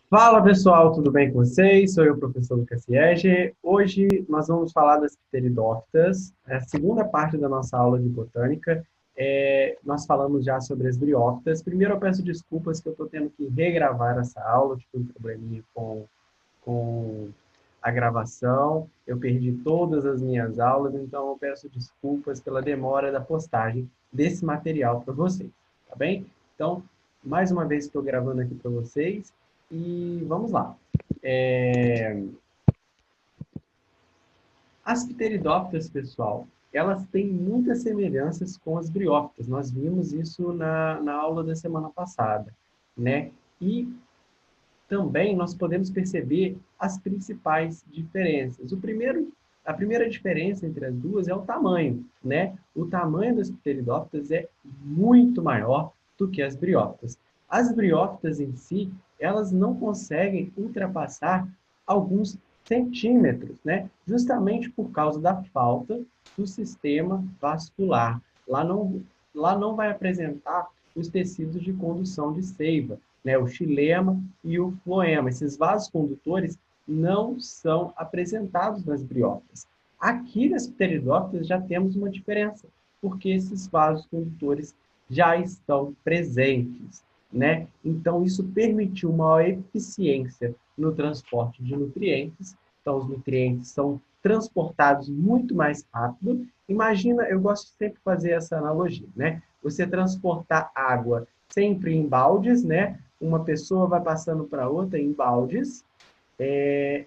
Fala pessoal, tudo bem com vocês? Sou eu, o professor Lucas Siege. Hoje nós vamos falar das pteridófitas, é a segunda parte da nossa aula de botânica. Nós falamos já sobre as briófitas. Primeiro eu peço desculpas que eu estou tendo que regravar essa aula, tive um probleminha com a gravação. Eu perdi todas as minhas aulas, então eu peço desculpas pela demora da postagem desse material para vocês, tá bem? Então, mais uma vez estou gravando aqui para vocês. E vamos lá. É, As pteridófitas, pessoal, elas têm muitas semelhanças com as briófitas. Nós vimos isso na aula da semana passada, né? E também nós podemos perceber as principais diferenças. A primeira diferença entre as duas é o tamanho, né? O tamanho das pteridófitas é muito maior do que as briófitas. As briófitas em si, elas não conseguem ultrapassar alguns centímetros, né? Justamente por causa da falta do sistema vascular. Lá não vai apresentar os tecidos de condução de seiva, né? O xilema e o floema. Esses vasos condutores não são apresentados nas briófitas. Aqui nas pteridófitas já temos uma diferença, porque esses vasos condutores já estão presentes, né? Então, isso permitiu uma eficiência no transporte de nutrientes. Então, os nutrientes são transportados muito mais rápido. Imagina, eu gosto sempre de fazer essa analogia, né? Você transportar água sempre em baldes, né? Uma pessoa vai passando para outra em baldes,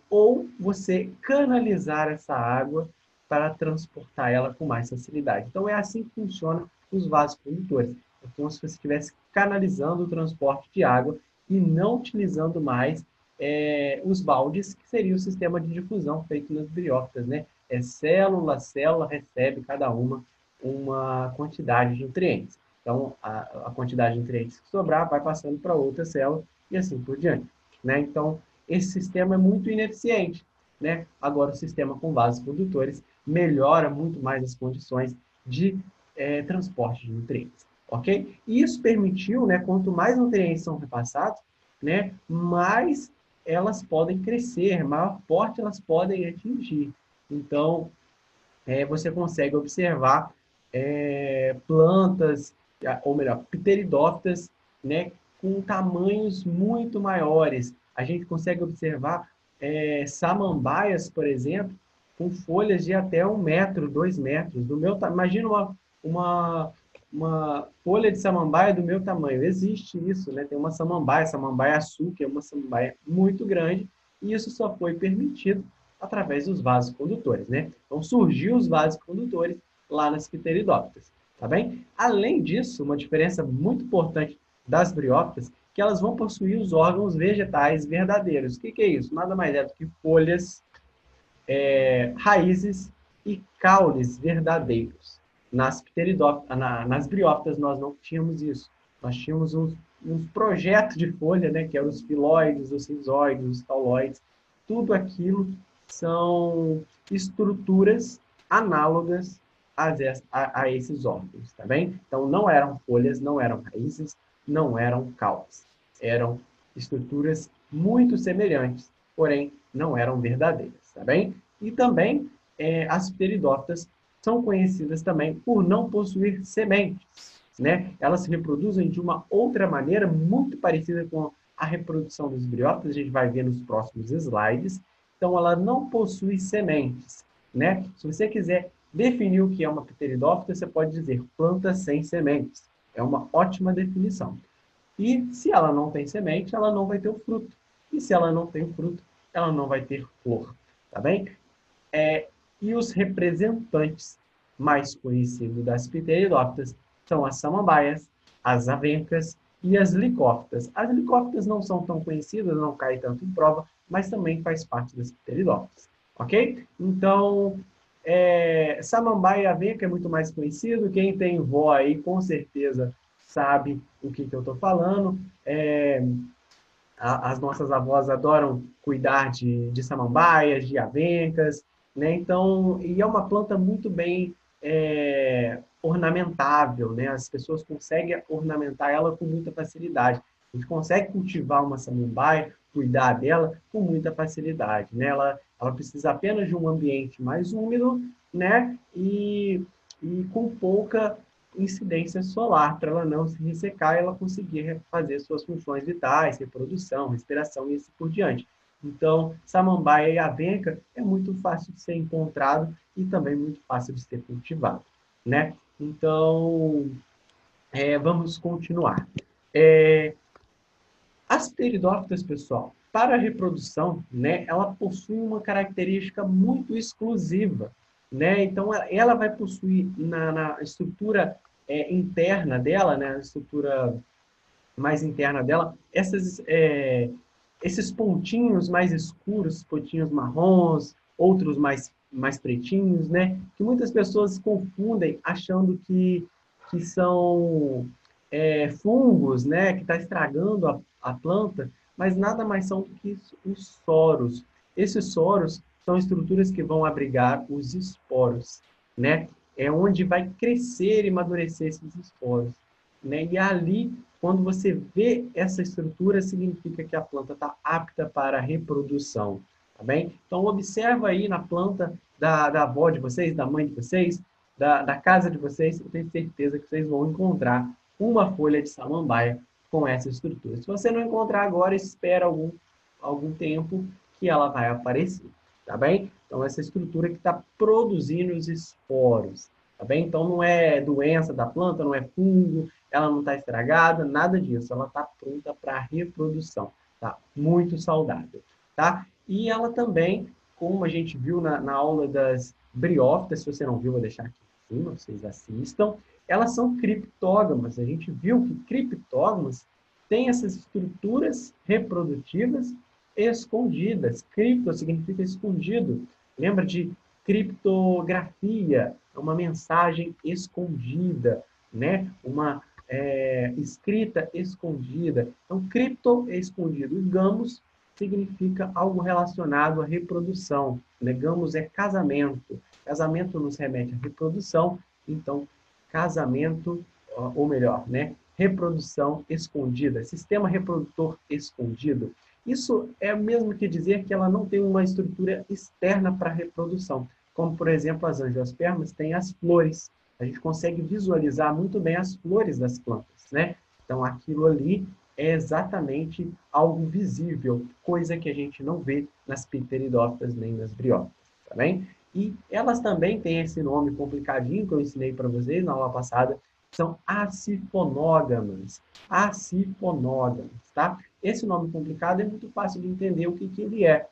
ou você canalizar essa água para transportar ela com mais facilidade. Então, é assim que funcionam os vasos condutores. É como se você estivesse canalizando o transporte de água e não utilizando mais os baldes, que seria o sistema de difusão feito nas briófitas, né? Célula a célula recebe cada uma quantidade de nutrientes. Então, a quantidade de nutrientes que sobrar vai passando para outra célula e assim por diante, né? Então, esse sistema é muito ineficiente, né? Agora, o sistema com vasos condutores melhora muito mais as condições de transporte de nutrientes, ok? E isso permitiu, né, quanto mais nutrientes são repassados, né, mais elas podem crescer, maior porte elas podem atingir. Então, você consegue observar plantas, ou melhor, pteridófitas, né, com tamanhos muito maiores. A gente consegue observar samambaias, por exemplo, com folhas de até 1 metro, 2 metros. Imagina uma, uma folha de samambaia do meu tamanho. Existe isso, né? Tem uma samambaia açu, que é uma samambaia muito grande, e isso só foi permitido através dos vasos condutores, né? Então surgiu os vasos condutores lá nas pteridófitas, tá bem? Além disso, uma diferença muito importante das briófitas, que elas vão possuir os órgãos vegetais verdadeiros. O que é isso? Nada mais é do que folhas, raízes e caules verdadeiros. Nas briófitas nós não tínhamos isso. Nós tínhamos uns projetos de folha, né, que eram os filóides, os rizóides, os cauloides. Tudo aquilo são estruturas análogas a esses órgãos, tá bem? Então, não eram folhas, não eram raízes, não eram caules. Eram estruturas muito semelhantes, porém, não eram verdadeiras, tá bem? E também, as pteridófitas são conhecidas também por não possuir sementes, né? Elas se reproduzem de uma outra maneira, muito parecida com a reprodução dos briófitas, a gente vai ver nos próximos slides. Então, ela não possui sementes, né? Se você quiser definir o que é uma pteridófita, você pode dizer planta sem sementes. É uma ótima definição. E se ela não tem semente, ela não vai ter o fruto. E se ela não tem o fruto, ela não vai ter flor, tá bem? E os representantes mais conhecidos das pteridófitas são as samambaias, as avencas e as licófitas. As licófitas não são tão conhecidas, não caem tanto em prova, mas também faz parte das pteridófitas, ok? Então, samambaia e avenca é muito mais conhecido. Quem tem vó aí, com certeza, sabe o que eu estou falando. As nossas avós adoram cuidar de samambaias, de avencas, né? Então, e é uma planta muito bem ornamentável, né? As pessoas conseguem ornamentar ela com muita facilidade. A gente consegue cultivar uma samambaia, cuidar dela com muita facilidade, né? Ela precisa apenas de um ambiente mais úmido, né? E com pouca incidência solar, para ela não se ressecar e ela conseguir fazer suas funções vitais, reprodução, respiração e assim por diante. Então, samambaia e avenca é muito fácil de ser encontrado e também muito fácil de ser cultivado, né? Então, vamos continuar. As pteridófitas, pessoal, para a reprodução, né, ela possui uma característica muito exclusiva, né? Então, ela vai possuir na estrutura interna dela, né, a estrutura mais interna dela, esses pontinhos mais escuros, pontinhos marrons, outros mais pretinhos, né? Que muitas pessoas confundem achando que são fungos, né? Que está estragando a planta, mas nada mais são do que os soros. Esses soros são estruturas que vão abrigar os esporos, né? É onde vai crescer e amadurecer esses esporos, né? E ali, quando você vê essa estrutura, significa que a planta está apta para a reprodução, tá bem? Então, observa aí na planta da avó de vocês, da mãe de vocês, da casa de vocês, eu tenho certeza que vocês vão encontrar uma folha de samambaia com essa estrutura. Se você não encontrar agora, espera algum tempo que ela vai aparecer, tá bem? Então, essa estrutura que está produzindo os esporos, tá bem? Então, não é doença da planta, não é fungo, ela não está estragada, nada disso. Ela está pronta para reprodução, tá? Muito saudável, tá? E ela também, como a gente viu na aula das briófitas, se você não viu, vou deixar aqui em cima, vocês assistam, elas são criptógamas. A gente viu que criptógamas têm essas estruturas reprodutivas escondidas. Cripto significa escondido. Lembra de criptografia? É uma mensagem escondida, né? Uma escrita escondida. Então, cripto é escondido. E gamos significa algo relacionado à reprodução, né? Gamos é casamento. Casamento nos remete à reprodução. Então, casamento, ou melhor, né? Reprodução escondida. Sistema reprodutor escondido. Isso é o mesmo que dizer que ela não tem uma estrutura externa para a reprodução. Como, por exemplo, as angiospermas têm as flores. A gente consegue visualizar muito bem as flores das plantas, né? Então, aquilo ali é exatamente algo visível, coisa que a gente não vê nas pteridófitas nem nas briófitas, tá bem? E elas também têm esse nome complicadinho que eu ensinei para vocês na aula passada, são acifonógamas. Acifonógamas, tá? Esse nome complicado é muito fácil de entender o que ele é.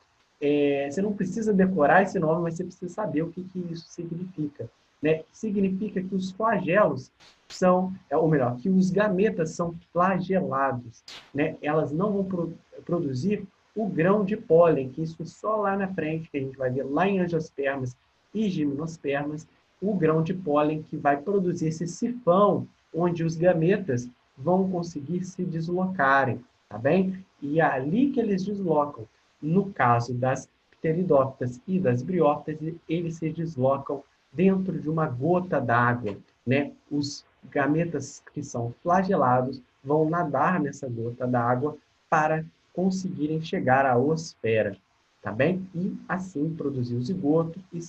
Você não precisa decorar esse nome, mas você precisa saber o que isso significa, né? Significa que os flagelos são, ou melhor, que os gametas são flagelados, né? Elas não vão produzir o grão de pólen, que isso só lá na frente, que a gente vai ver lá em angiospermas e gimnospermas, o grão de pólen que vai produzir esse sifão, onde os gametas vão conseguir se deslocarem, tá bem? E é ali que eles deslocam. No caso das pteridófitas e das briófitas, eles se deslocam dentro de uma gota d'água, né? Os gametas que são flagelados vão nadar nessa gota d'água para conseguirem chegar à osfera, tá bem? E assim produzir o zigoto e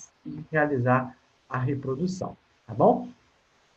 realizar a reprodução, tá bom?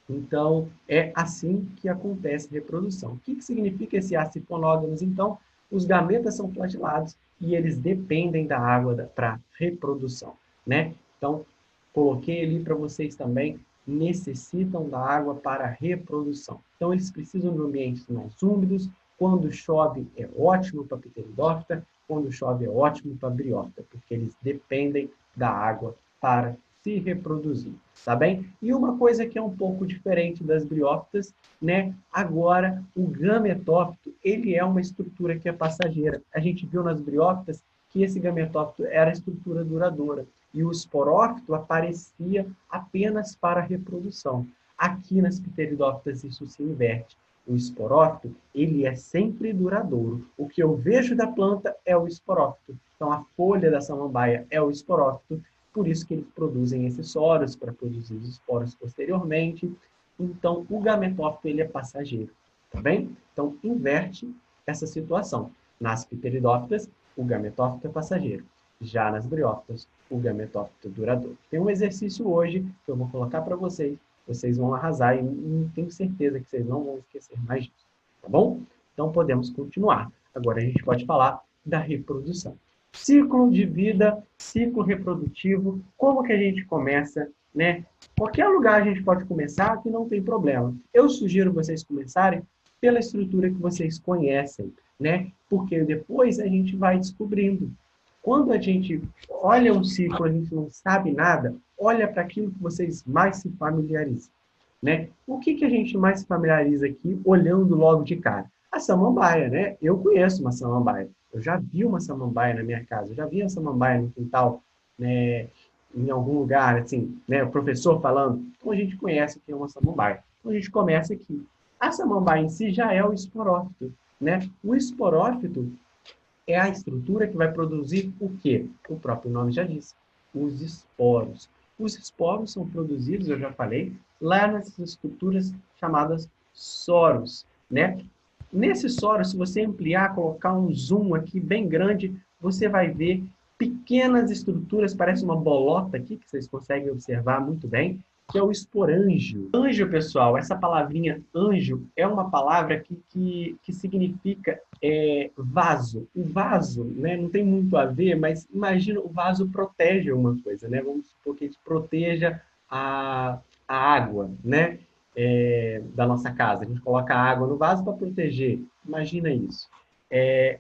Então, é assim que acontece a reprodução. O que significa esse acifonógamos? Então, os gametas são flagelados e eles dependem da água para reprodução, né? Então, coloquei ali para vocês também, necessitam da água para reprodução. Então, eles precisam de ambientes mais úmidos. Quando chove, é ótimo para pteridófita. Quando chove, é ótimo para briófita, porque eles dependem da água para se reproduzir, tá bem? E uma coisa que é um pouco diferente das briófitas, né? Agora, o gametófito, ele é uma estrutura que é passageira. A gente viu nas briófitas que esse gametófito era a estrutura duradoura e o esporófito aparecia apenas para a reprodução. Aqui nas pteridófitas isso se inverte. O esporófito, ele é sempre duradouro. O que eu vejo da planta é o esporófito. Então, a folha da samambaia é o esporófito, por isso que eles produzem esses soros, para produzir os esporos posteriormente. Então, o gametófito, ele é passageiro, tá bem? Então, inverte essa situação. Nas pteridófitas, o gametófito é passageiro. Já nas briófitas, o gametófito é duradouro. Tem um exercício hoje que eu vou colocar para vocês. Vocês vão arrasar e tenho certeza que vocês não vão esquecer mais disso. Tá bom? Então, podemos continuar. Agora, a gente pode falar da reprodução. Ciclo de vida, ciclo reprodutivo, como que a gente começa, né? Qualquer lugar a gente pode começar que não tem problema. Eu sugiro vocês começarem pela estrutura que vocês conhecem, né? Porque depois a gente vai descobrindo. Quando a gente olha um ciclo, a gente não sabe nada, olha para aquilo que vocês mais se familiarizam, né? O que a gente mais se familiariza aqui, olhando logo de cara? A samambaia, né? Eu conheço uma samambaia. Eu já vi uma samambaia na minha casa. Eu já vi uma samambaia no quintal, né? Em algum lugar, assim, né? O professor falando. Então, a gente conhece o que é uma samambaia. Então, a gente começa aqui. A samambaia em si já é o esporófito, né? O esporófito é a estrutura que vai produzir o quê? O próprio nome já diz, os esporos. Os esporos são produzidos, eu já falei, lá nessas estruturas chamadas soros, né? Nesse soro, se você ampliar, colocar um zoom aqui bem grande, você vai ver pequenas estruturas, parece uma bolota aqui, que vocês conseguem observar muito bem, que é o esporângio. Anjo, pessoal, essa palavrinha anjo é uma palavra que significa vaso. O vaso, né, não tem muito a ver, mas imagina, o vaso protege uma coisa, né? Vamos supor que ele proteja a água, né? Da nossa casa. A gente coloca água no vaso para proteger. Imagina isso.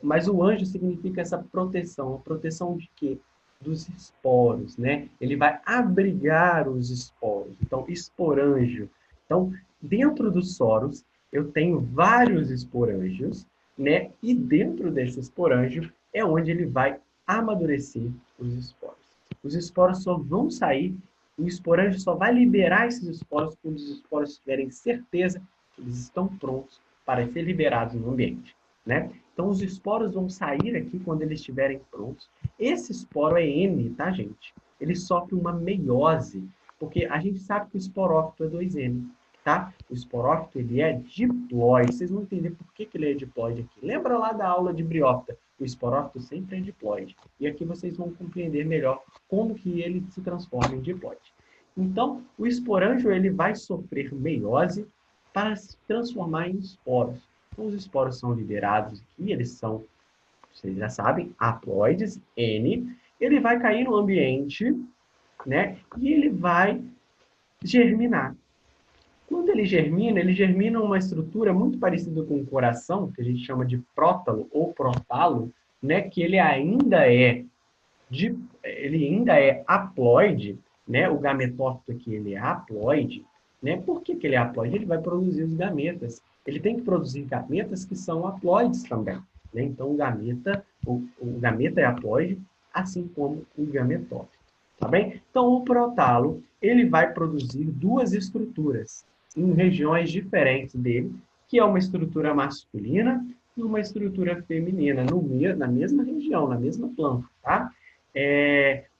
Mas o anjo significa essa proteção. A proteção de quê? Dos esporos, né? Ele vai abrigar os esporos. Então, esporanjo. Então, dentro dos soros, eu tenho vários esporângios, né? E dentro desse esporângio é onde ele vai amadurecer os esporos. Os esporos só vão sair, o esporângio só vai liberar esses esporos quando os esporos tiverem certeza que eles estão prontos para ser liberados no ambiente, né? Então, os esporos vão sair aqui quando eles estiverem prontos. Esse esporo é N, tá, gente? Ele sofre uma meiose, porque a gente sabe que o esporófito é 2N, tá? O esporófito, ele é diploide. Vocês vão entender por que ele é diploide aqui. Lembra lá da aula de briófita? O esporófito sempre é diploide. E aqui vocês vão compreender melhor como que ele se transforma em diploide. Então, o esporângio, ele vai sofrer meiose para se transformar em esporos. Então, os esporos são liberados aqui, eles são, vocês já sabem, haploides, N. Ele vai cair no ambiente, né? E ele vai germinar. Quando ele germina uma estrutura muito parecida com o coração, que a gente chama de prótalo ou protalo, né? Que ele ainda é haploide, né? O gametófito aqui, ele é haploide, né? Por que ele é haploide? Ele vai produzir os gametas. Ele tem que produzir gametas que são haploides também, né? Então, o gameta é haploide, assim como o gametófito, tá bem? Então, o protalo, ele vai produzir duas estruturas em regiões diferentes dele, que é uma estrutura masculina e uma estrutura feminina, na mesma região, na mesma planta, tá?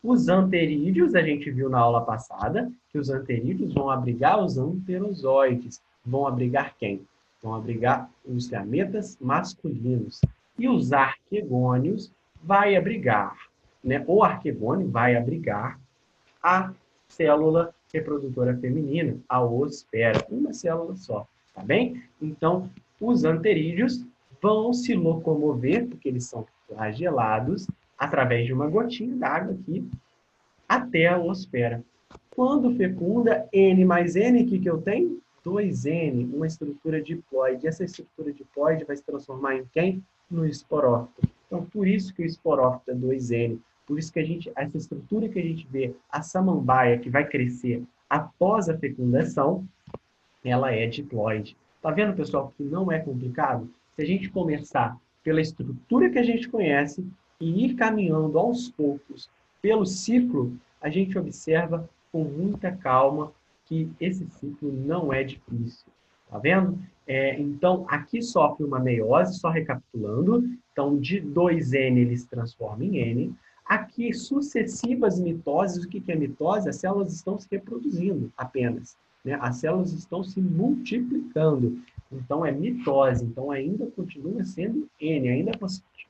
Os anterídeos, a gente viu na aula passada, que os anterídeos vão abrigar os anterozoides. Vão abrigar quem? Vão abrigar os gametas masculinos. E os arquegônios vai abrigar, né? O arquegônio vai abrigar a célula reprodutora feminina, a oospera, uma célula só, tá bem? Então, os anterídeos vão se locomover, porque eles são flagelados, através de uma gotinha d'água aqui, até a oospera. Quando fecunda, N mais N, o que eu tenho? 2N, uma estrutura diploide. Essa estrutura diploide vai se transformar em quem? No esporófito. Então, por isso que o esporófito é 2N. Por isso que essa estrutura que a gente vê, a samambaia, que vai crescer após a fecundação, ela é diploide. Tá vendo, pessoal, que não é complicado? Se a gente começar pela estrutura que a gente conhece e ir caminhando aos poucos pelo ciclo, a gente observa com muita calma que esse ciclo não é difícil. Tá vendo? Então, aqui sofre uma meiose, só recapitulando. Então, de 2N ele se transforma em N. Aqui, sucessivas mitoses. O que é mitose? As células estão se reproduzindo apenas, né? As células estão se multiplicando. então é mitose, então ainda continua sendo N, ainda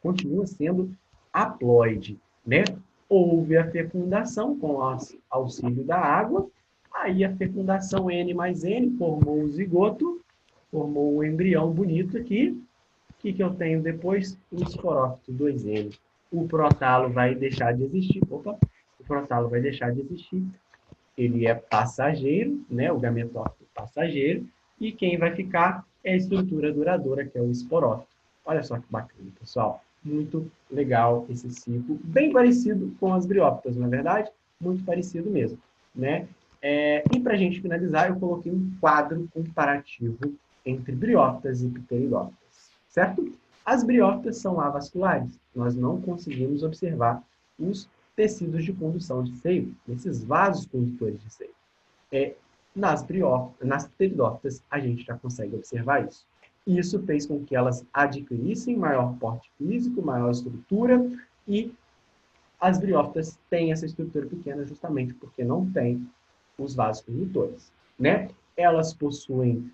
continua sendo haploide, né? Houve a fecundação com o auxílio da água, aí a fecundação N mais N formou o zigoto, formou o embrião bonito aqui. O que eu tenho depois? O esporófito 2N. O protalo vai deixar de existir. Opa! O protalo vai deixar de existir. Ele é passageiro, né? O gametófito passageiro. E quem vai ficar é a estrutura duradoura, que é o esporófito. Olha só que bacana, pessoal. Muito legal esse ciclo. Bem parecido com as briófitas, não é verdade? Muito parecido mesmo, né? E para a gente finalizar, eu coloquei um quadro comparativo entre briófitas e pteridófitas, certo? As briófitas são avasculares. Nós não conseguimos observar os tecidos de condução de seio, nesses vasos condutores de seio. Nas pteridófitas, a gente já consegue observar isso. E isso fez com que elas adquirissem maior porte físico, maior estrutura, e as briófitas têm essa estrutura pequena justamente porque não têm os vasos condutores, né? Elas possuem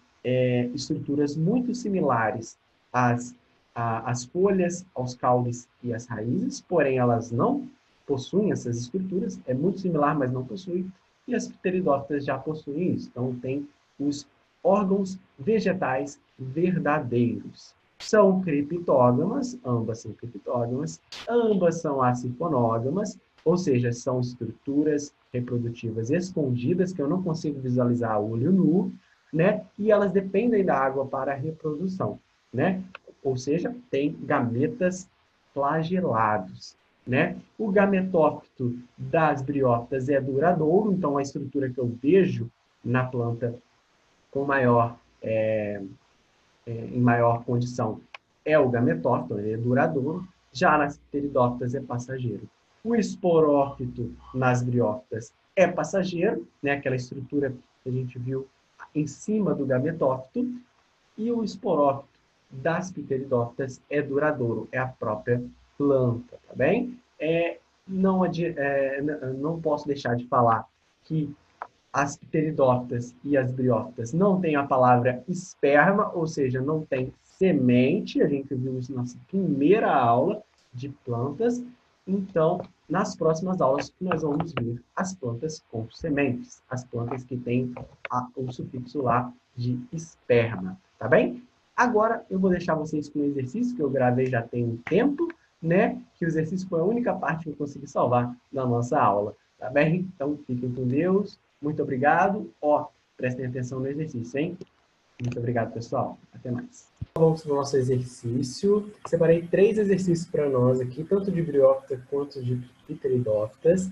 estruturas muito similares às folhas, aos caules e às raízes, porém elas não possuem essas estruturas, é muito similar, mas não possuem, e as pteridófitas já possuem isso, então tem os órgãos vegetais verdadeiros. São criptógamas, ambas são criptógamas, ambas são acifonógamas, ou seja, são estruturas reprodutivas escondidas que eu não consigo visualizar a olho nu, né? E elas dependem da água para a reprodução, né? Ou seja, tem gametas flagelados, né? O gametófito das briófitas é duradouro, então a estrutura que eu vejo na planta com em maior condição é o gametófito, ele é duradouro. Já nas pteridófitas é passageiro. O esporófito nas briófitas é passageiro, né? Aquela estrutura que a gente viu em cima do gametófito. E o esporófito das pteridófitas é duradouro, é a própria planta, tá bem? Não posso deixar de falar que as pteridófitas e as briófitas não têm a palavra esperma, ou seja, não tem semente. A gente viu isso na nossa primeira aula de plantas. Então, nas próximas aulas, nós vamos ver as plantas com sementes, as plantas que têm o sufixo lá de esperma, tá bem? Agora, eu vou deixar vocês com o exercício que eu gravei já tem um tempo, né? Que o exercício foi a única parte que eu consegui salvar da nossa aula, tá bem? Então, fiquem com Deus. Muito obrigado. Prestem atenção no exercício, hein? Muito obrigado, pessoal. Até mais. Vamos para o nosso exercício. Separei 3 exercícios para nós aqui, tanto de briófita quanto de pteridófitas.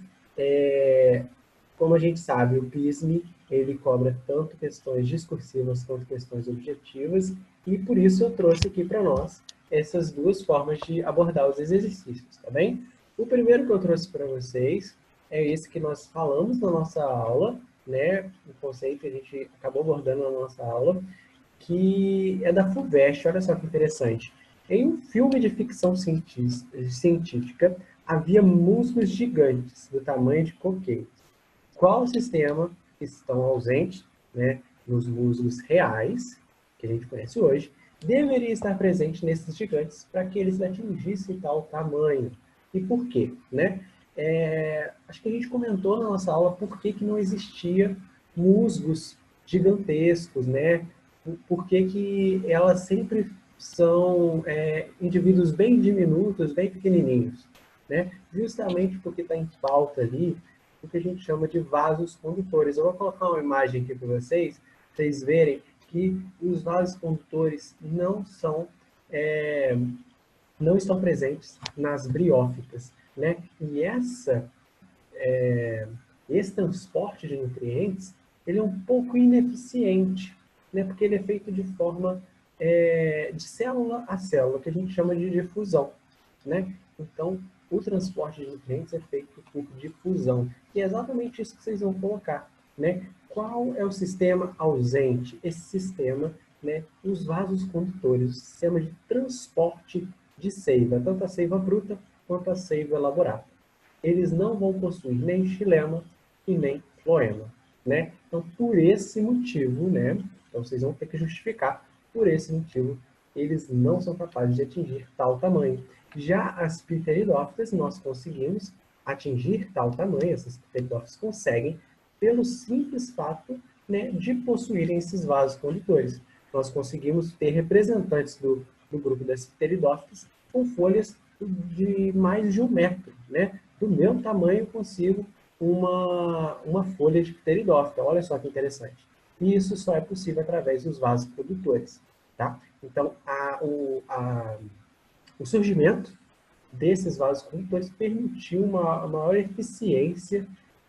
Como a gente sabe, o PISME, ele cobra tanto questões discursivas quanto questões objetivas, e por isso eu trouxe aqui para nós essas 2 formas de abordar os exercícios, tá bem? O primeiro que eu trouxe para vocês é esse que nós falamos na nossa aula, né? O conceito que a gente acabou abordando na nossa aula, que é da FUVEST. Olha só que interessante. Em um filme de ficção científica, havia musgos gigantes do tamanho de coqueiros. Qual sistema estão ausentes, né, nos musgos reais, que a gente conhece hoje, deveria estar presente nesses gigantes para que eles atingissem tal tamanho? E por quê? Né? Acho que a gente comentou na nossa aula por que não existia musgos gigantescos, né? Por que elas sempre são indivíduos bem diminutos, bem pequenininhos, né? Justamente porque está em falta ali o que a gente chama de vasos condutores. Eu vou colocar uma imagem aqui para vocês verem que os vasos condutores não estão presentes nas briófitas, né? E esse transporte de nutrientes, ele é um pouco ineficiente, né? Porque ele é feito de forma de célula a célula, que a gente chama de difusão, né? Então, o transporte de nutrientes é feito por difusão. E é exatamente isso que vocês vão colocar, né? Qual é o sistema ausente? Esse sistema, né? Os vasos condutores, o sistema de transporte de seiva, tanto a seiva bruta quanto a seiva elaborada. Eles não vão possuir nem xilema e nem floema, né? Então, por esse motivo, né? Então, vocês vão ter que justificar por esse motivo, eles não são capazes de atingir tal tamanho. Já as pteridófitas, nós conseguimos atingir tal tamanho, essas pteridófitas conseguem, pelo simples fato, né, de possuírem esses vasos condutores. Nós conseguimos ter representantes do grupo das pteridófitas com folhas de mais de 1 metro, né? Do meu tamanho eu consigo uma folha de pteridófita. Olha só que interessante. E isso só é possível através dos vasos condutores, tá? Então, o surgimento desses vasos condutores permitiu uma maior eficiência,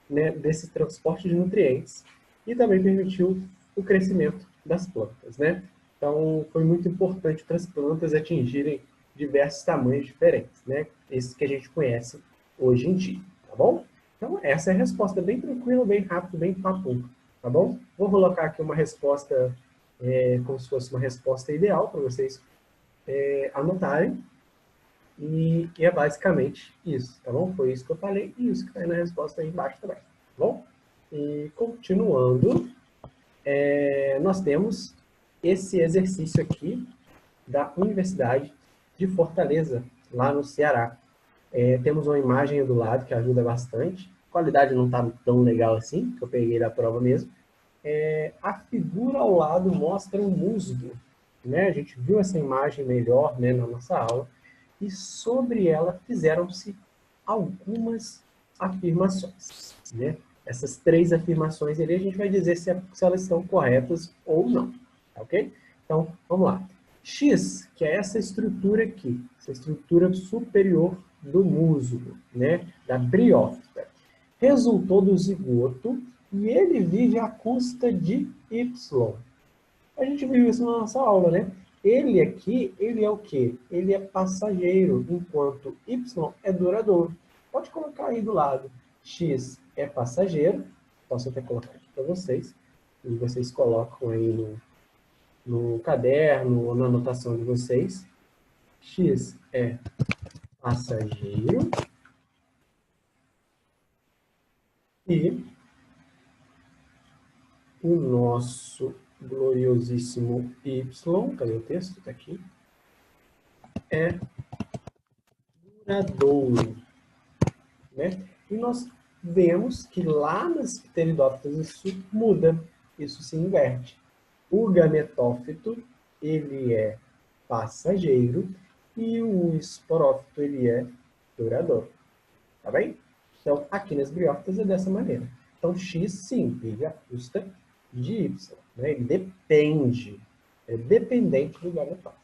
né, desse transporte de nutrientes e também permitiu o crescimento das plantas, né? Então, foi muito importante para as plantas atingirem diversos tamanhos diferentes, né? Esses que a gente conhece hoje em dia, tá bom? Então, essa é a resposta, bem tranquila, bem rápido, bem papum, tá bom? Vou colocar aqui uma resposta, como se fosse uma resposta ideal para vocês anotarem. E é basicamente isso, tá bom? Foi isso que eu falei e isso que está aí na resposta aí embaixo também, tá bom? E continuando, nós temos esse exercício aqui da Universidade de Fortaleza, lá no Ceará. Temos uma imagem do lado que ajuda bastante. A qualidade não está tão legal assim, que eu peguei da prova mesmo. A figura ao lado mostra um musgo, né? A gente viu essa imagem melhor, né, na nossa aula. E sobre ela fizeram-se algumas afirmações, né? Essas 3 afirmações ali, a gente vai dizer se elas estão corretas ou não, tá ok? Então, vamos lá. X, que é essa estrutura aqui, essa estrutura superior do musgo, né? Da briófita, resultou do zigoto e ele vive à custa de Y. A gente viu isso na nossa aula, né? Ele aqui, ele é o quê? Ele é passageiro, enquanto Y é duradouro. Pode colocar aí do lado. X é passageiro. Posso até colocar aqui para vocês. E vocês colocam aí no caderno ou na anotação de vocês. X é passageiro. E o nosso gloriosíssimo Y, cadê o texto? Está aqui. É duradouro, né? E nós vemos que lá nas pteridófitas isso muda, isso se inverte. O gametófito, ele é passageiro e o esporófito, ele é duradouro. Tá bem? Então, aqui nas briófitas é dessa maneira. Então, X, sim, vive à custa de Y. Né? Ele depende, é dependente do gametófito.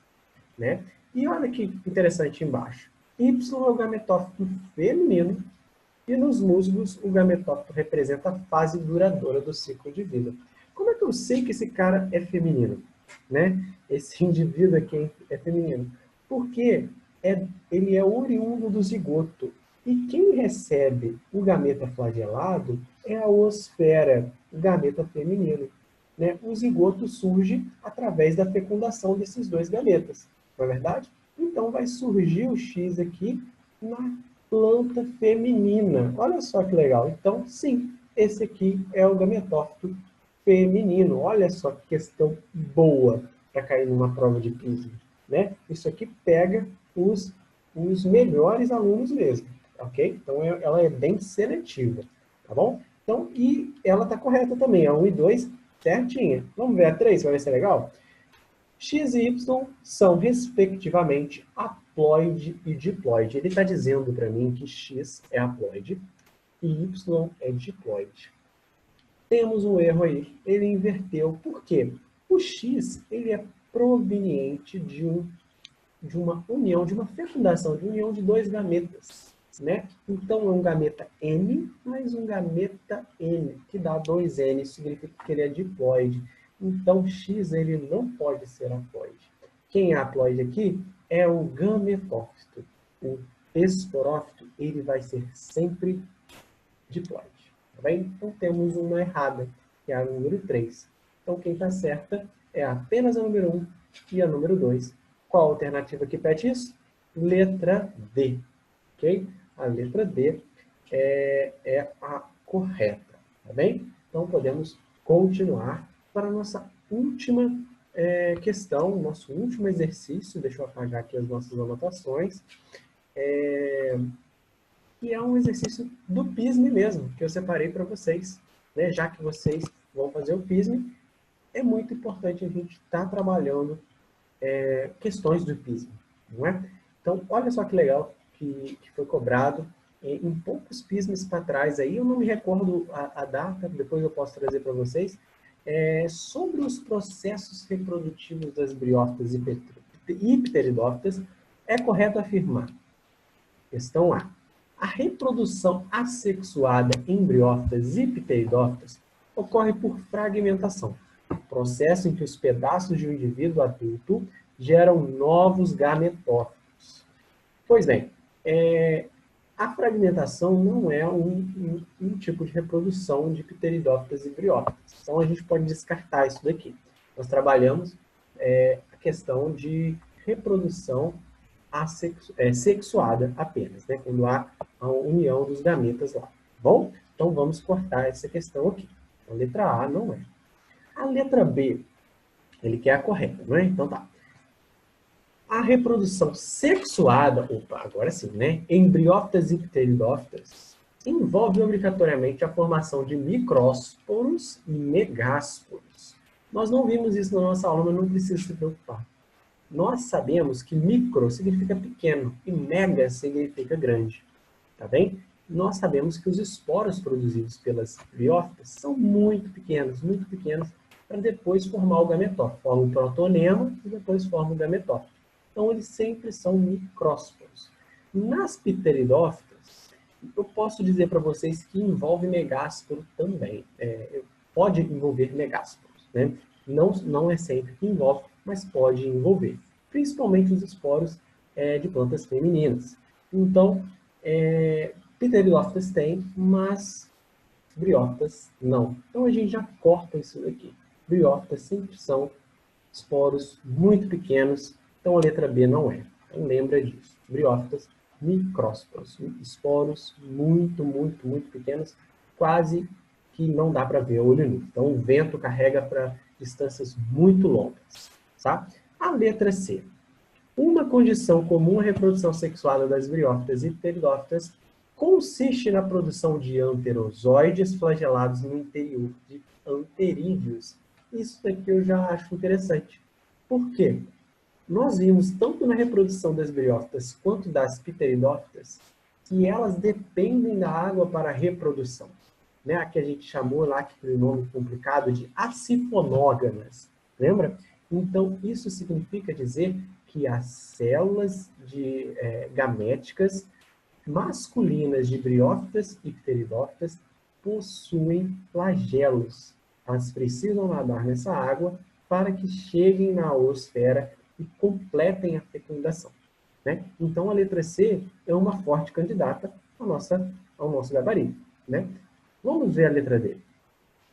Né? E olha que interessante embaixo. Y é o gametófito feminino e nos musgos o gametófito representa a fase duradoura do ciclo de vida. Como é que eu sei que esse cara é feminino? Né? Esse indivíduo aqui é feminino. Porque ele é oriundo do zigoto. E quem recebe o gameta flagelado é a oosfera, o gameta feminino. Né? O zigoto surge através da fecundação desses 2 gametas. Não é verdade? Então vai surgir o X aqui na planta feminina. Olha só que legal. Então, sim, esse aqui é o gametófito feminino. Olha só que questão boa para cair numa prova de PISA, né? Isso aqui pega os melhores alunos mesmo, ok? Então, ela é bem seletiva, tá bom? Então, e ela está correta também, a 1 e 2, certinha. Vamos ver a 3, vai ver se é legal? X e Y são, respectivamente, haploide e diploide. Ele está dizendo para mim que X é haploide e Y é diploide. Temos um erro aí. Ele inverteu. Por quê? O X ele é proveniente de uma união, de uma fecundação, de união de 2 gametas. Né? Então, é um gameta N mais um gameta N, que dá 2N. Isso significa que ele é diploide. Então, X ele não pode ser haploide. Quem é haploide aqui é o gametófito. O esporófito ele vai ser sempre diploide. Tá bem? Então, temos uma errada, que é a número 3. Então, quem está certa é apenas a número 1 e a número 2. Qual a alternativa que pede isso? Letra D. Ok? A letra D é a correta. Tá bem? Então, podemos continuar para a nossa última questão, nosso último exercício, deixa eu apagar aqui as nossas anotações, que é um exercício do PISME mesmo, que eu separei para vocês, né? Já que vocês vão fazer o PISME, é muito importante a gente estar trabalhando questões do PISME, não é? Então, olha só que legal que foi cobrado em poucos PISMEs para trás aí, eu não me recordo a data, depois eu posso trazer para vocês, sobre os processos reprodutivos das briófitas e pteridófitas, é correto afirmar. Questão A. A reprodução assexuada em briófitas e pteridófitas ocorre por fragmentação, processo em que os pedaços de um indivíduo adulto geram novos gametófitos. Pois bem, a fragmentação não é um tipo de reprodução de pteridófitas e briófitas. Então, a gente pode descartar isso daqui. Nós trabalhamos a questão de reprodução sexuada apenas, né? Quando há a união dos gametas lá. Bom, então vamos cortar essa questão aqui. A letra A não é. A letra B, ele quer a correta, não é? Então tá. A reprodução sexuada, agora sim, né? Em briófitas e pteridófitas, envolve obrigatoriamente a formação de micrósporos e megásporos. Nós não vimos isso na nossa aula, mas não precisa se preocupar. Nós sabemos que micro significa pequeno e mega significa grande, tá bem? Nós sabemos que os esporos produzidos pelas briófitas são muito pequenos, para depois formar o gametófito. Forma o protonema e depois forma o gametófito. Então, eles sempre são micrósporos. Nas pteridófitas, eu posso dizer para vocês que envolve megásporo também. Pode envolver megásporos, né? Não é sempre que envolve, mas pode envolver. Principalmente os esporos de plantas femininas. Então, pteridófitas tem, mas briófitas não. Então, a gente já corta isso daqui. Briófitas sempre são esporos muito pequenos, então a letra B não é. Então, lembra disso. Briófitas, micrósporos, esporos muito, muito, muito pequenos, quase que não dá para ver a olho nu. Então, o vento carrega para distâncias muito longas. Tá? A letra C. Uma condição comum à reprodução sexuada das briófitas e pteridófitas consiste na produção de anterozoides flagelados no interior de anterídeos. Isso daqui eu já acho interessante. Por quê? Nós vimos, tanto na reprodução das briófitas quanto das pteridófitas, que elas dependem da água para a reprodução. Né? A que a gente chamou lá, que tem um nome complicado, de acifonógamas. Lembra? Então, isso significa dizer que as células gaméticas masculinas de briófitas e pteridófitas possuem flagelos. Elas precisam nadar nessa água para que cheguem na oosfera e completem a fecundação. Né? Então, a letra C é uma forte candidata ao nosso gabarito. Né? Vamos ver a letra D.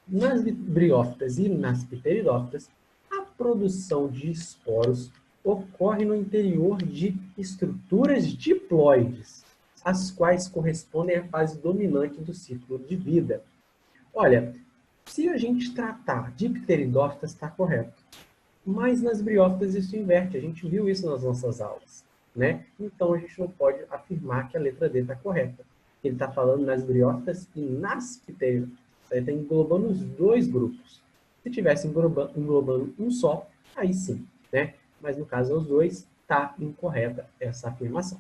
Nas briófitas e nas pteridófitas, a produção de esporos ocorre no interior de estruturas diploides, as quais correspondem à fase dominante do ciclo de vida. Olha, se a gente tratar de pteridófitas, está correto. Mas nas briófitas isso inverte, a gente viu isso nas nossas aulas. Né? Então a gente não pode afirmar que a letra D está correta. Ele está falando nas briófitas e nas pteridófitas. Ele está englobando os dois grupos. Se tivesse englobando um só, aí sim. Né? Mas no caso dos dois, está incorreta essa afirmação.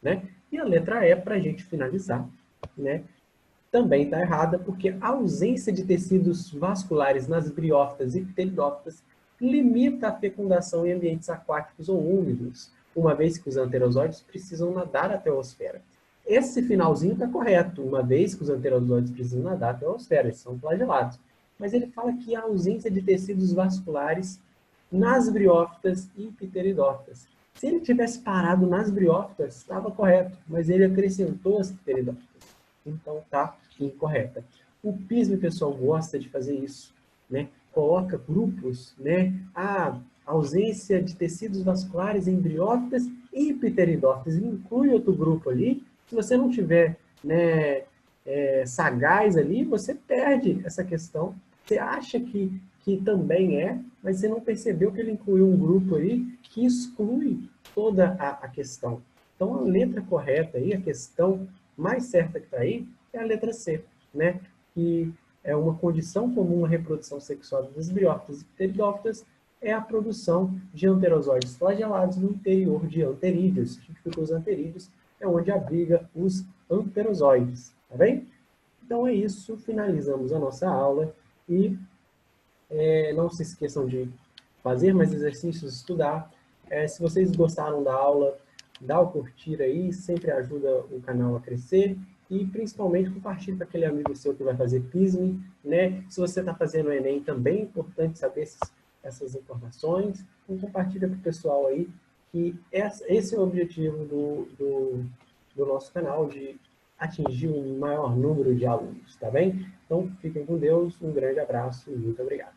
Né? E a letra E, para a gente finalizar, né? Também está errada, porque a ausência de tecidos vasculares nas briófitas e pteridófitas limita a fecundação em ambientes aquáticos ou úmidos, uma vez que os anterozoides precisam nadar até a oosfera. Esse finalzinho está correto, uma vez que os anterozoides precisam nadar até a oosfera, eles são flagelados. Mas ele fala que a ausência de tecidos vasculares nas briófitas e pteridófitas. Se ele tivesse parado nas briófitas, estava correto, mas ele acrescentou as pteridófitas. Então está incorreta. O PISME, pessoal, gosta de fazer isso, né? Coloca grupos, né? A ausência de tecidos vasculares em briófitas e pteridófitas. Inclui outro grupo ali. Se você não tiver, né, sagaz ali, você perde essa questão. Você acha que que também é, mas você não percebeu que ele incluiu um grupo aí que exclui toda a questão. Então, a letra correta aí, a questão mais certa que está aí, é a letra C, né? Que é uma condição comum à reprodução sexual das briófitas e pteridófitas, é a produção de anterozoides flagelados no interior de anterídeos. A gente fica os anterídeos, é onde abriga os anterozoides, tá bem? Então é isso, finalizamos a nossa aula e não se esqueçam de fazer mais exercícios, estudar. Se vocês gostaram da aula, dá o curtir aí, sempre ajuda o canal a crescer e principalmente compartilhe com aquele amigo seu que vai fazer PISME, né? Se você está fazendo o Enem, também é importante saber essas informações. Então compartilha com o pessoal aí que esse é o objetivo do nosso canal, de atingir um maior número de alunos, tá bem? Então fiquem com Deus, um grande abraço e muito obrigado.